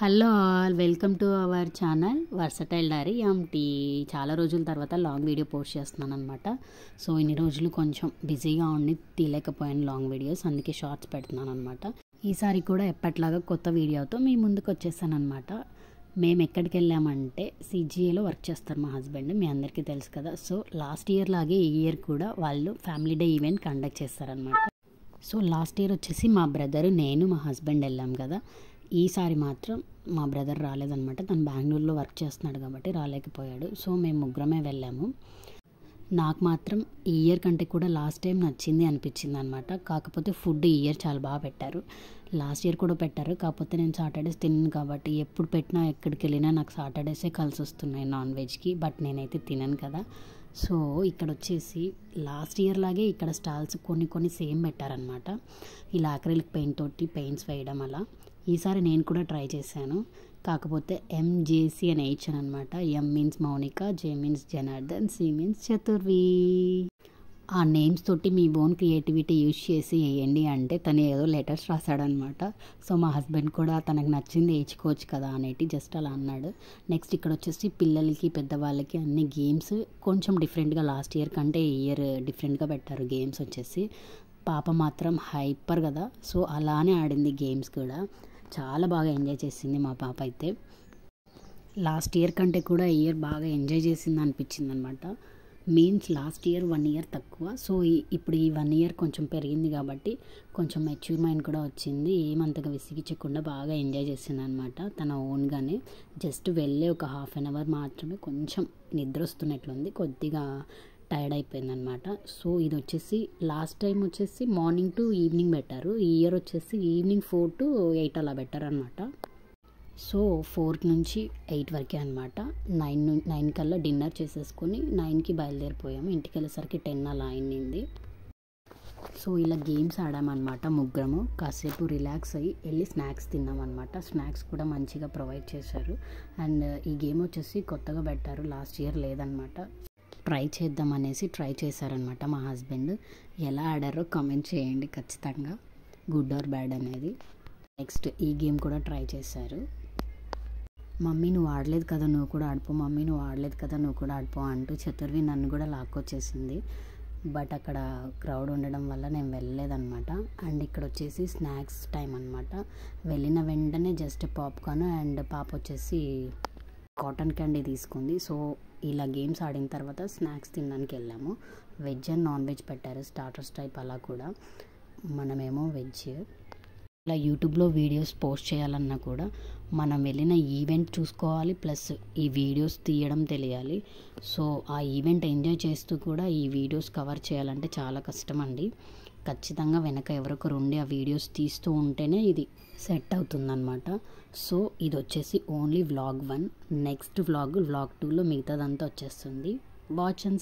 Hello all, welcome to our channel versatile diary MT. చాలా రోజుల తర్వాత లాంగ్ వీడియో పోస్ట్ చేస్తున్నాను అనమాట. సో ఇన్ని రోజులు కొంచెం బిజీగా ఉండి తీయలేకపోయాను లాంగ్ వీడియోస్, అందుకే షార్ట్స్ పెడుతున్నాను అనమాట. ఈసారి కూడా ఎప్పట్లాగా కొత్త వీడియోతో మీ ముందుకు వచ్చేసాను అనమాట. మేము ఎక్కడికి వెళ్ళామంటే సిజిఏలో వర్క్ చేస్తారు మా హస్బెండ్, మీ అందరికీ తెలుసు కదా. సో లాస్ట్ ఇయర్ లాగే ఈ ఇయర్ కూడా వాళ్ళు ఫ్యామిలీ డే ఈవెంట్ కండక్ట్ చేస్తారనమాట. సో లాస్ట్ ఇయర్ వచ్చేసి మా బ్రదర్, నేను, మా హస్బెండ్ వెళ్ళాం కదా. ఈసారి మాత్రం మా బ్రదర్ రాలేదనమాట. తను బెంగళూరులో వర్క్ చేస్తున్నాడు కాబట్టి రాలేకపోయాడు. సో మేము ముగ్గురమే వెళ్ళాము. నాకు మాత్రం ఈ ఇయర్ కంటే కూడా లాస్ట్ టైం నచ్చింది అనిపించింది అనమాట. కాకపోతే ఫుడ్ ఈ ఇయర్ చాలా బాగా పెట్టారు. లాస్ట్ ఇయర్ కూడా పెట్టారు, కాకపోతే నేను సాటర్డేస్ తినను కాబట్టి ఎప్పుడు పెట్టినా ఎక్కడికి వెళ్ళినా నాకు సాటర్డేసే కలిసి వస్తున్నాయి నాన్ వెజ్కి. బట్ నేనైతే తినను కదా. సో ఇక్కడ వచ్చేసి లాస్ట్ ఇయర్ లాగే ఇక్కడ స్టాల్స్ కొన్ని సేమ్ పెట్టారనమాట. ఇలా అక్రిలిక్ పెయింట్ తోటి పెయింట్స్ వేయడం అలా. ఈసారి నేను కూడా ట్రై చేశాను, కాకపోతే ఎంజేసి అని ఇచ్చాను అనమాట. ఎం మీన్స్ మౌనిక, జే మీన్స్ జనార్దన్, సి మీన్స్ చతుర్వి. ఆ నేమ్స్ తోటి మీ ఓన్ క్రియేటివిటీ యూజ్ చేసి వేయండి అంటే తను ఏదో లెటర్స్ రాశాడనమాట. సో మా హస్బెండ్ కూడా తనకు నచ్చింది వేయించుకోవచ్చు కదా అనేటి జస్ట్ అలా అన్నాడు. నెక్స్ట్ ఇక్కడ వచ్చేసి పిల్లలకి పెద్దవాళ్ళకి అన్ని గేమ్స్ కొంచెం డిఫరెంట్గా లాస్ట్ ఇయర్ కంటే ఈ ఇయర్ డిఫరెంట్గా పెట్టారు గేమ్స్ వచ్చేసి. పాప మాత్రం హైపర్ కదా, సో అలానే ఆడింది గేమ్స్ కూడా. చాలా బాగా ఎంజాయ్ చేసింది మా పాప అయితే. లాస్ట్ ఇయర్ కంటే కూడా ఈ ఇయర్ బాగా ఎంజాయ్ చేసింది అనిపించింది అనమాట. మీన్స్ లాస్ట్ ఇయర్ 1 ఇయర్ తక్కువ, సో ఇప్పుడు ఈ 1 ఇయర్ కొంచెం పెరిగింది కాబట్టి కొంచెం మెచ్యూర్ మైండ్ కూడా వచ్చింది. ఏమంతగా విసిగించకుండా బాగా ఎంజాయ్ చేసింది అనమాట తన ఓన్గానే. జస్ట్ వెళ్ళే ఒక హాఫ్ అన్ అవర్ మాత్రమే కొంచెం నిద్ర వస్తున్నట్లుంది, కొద్దిగా టైర్డ్ అయిపోయింది అనమాట. సో ఇది వచ్చేసి లాస్ట్ టైం వచ్చేసి మార్నింగ్ టు ఈవినింగ్ పెట్టారు, ఈ ఇయర్ వచ్చేసి ఈవినింగ్ 4 to 8 అలా పెట్టారనమాట. సో 4 నుంచి 8 వరకే అనమాట. 9 కల్లా డిన్నర్ చేసేసుకొని 9కి బయలుదేరిపోయాము. ఇంటికి వెళ్ళేసరికి 10 అలా అయింది. సో ఇలా గేమ్స్ ఆడామన్నమాట ముగ్గురము. కాసేపు రిలాక్స్ అయ్యి వెళ్ళి స్నాక్స్ తిన్నామన్నమాట. స్నాక్స్ కూడా మంచిగా ప్రొవైడ్ చేశారు. అండ్ ఈ గేమ్ వచ్చేసి కొత్తగా పెట్టారు, లాస్ట్ ఇయర్ లేదనమాట. ట్రై చేద్దాం అనేసి ట్రై చేశారనమాట మా హస్బెండ్. ఎలా ఆడారో కామెంట్ చేయండి ఖచ్చితంగా, గుడ్ ఆర్ బ్యాడ్ అనేది. నెక్స్ట్ ఈ గేమ్ కూడా ట్రై చేశారు. మమ్మీ నువ్వు ఆడలేదు కదా, నువ్వు కూడా ఆడిపో, మమ్మీ నువ్వు ఆడలేదు కదా, నువ్వు కూడా ఆడిపో అంటూ చతుర్వి నన్ను కూడా లాక్కొచ్చేసింది. బట్ అక్కడ క్రౌడ్ ఉండడం వల్ల నేను వెళ్ళలేదన్నమాట. అండ్ ఇక్కడ వచ్చేసి స్నాక్స్ టైం అనమాట. వెళ్ళిన వెంటనే జస్ట్ పాప్కార్న్ అండ్ పాప వచ్చేసి కాటన్ క్యాండీ తీసుకుంది. సో ఇలా గేమ్స్ ఆడిన తర్వాత స్నాక్స్ తినడానికి వెళ్ళాము. వెజ్ అండ్ నాన్ వెజ్ పెట్టారు, స్టార్టర్స్ టైప్ అలా కూడా. మనమేమో వెజ్. ఇలా యూట్యూబ్లో వీడియోస్ పోస్ట్ చేయాలన్నా కూడా మనం వెళ్ళిన ఈవెంట్ చూసుకోవాలి, ప్లస్ ఈ వీడియోస్ తీయడం తెలియాలి. సో ఆ ఈవెంట్ ఎంజాయ్ చేస్తూ కూడా ఈ వీడియోస్ కవర్ చేయాలంటే చాలా కష్టం అండి. ఖచ్చితంగా వెనక ఎవరొకరు ఉండి ఆ వీడియోస్ తీస్తూ ఉంటేనే ఇది సెట్ అవుతుందన్నమాట. సో ఇది వచ్చేసి ఓన్లీ వ్లాగ్ 1. నెక్స్ట్ వ్లాగ్ 2లో మిగతాదంతా వచ్చేస్తుంది. Watch and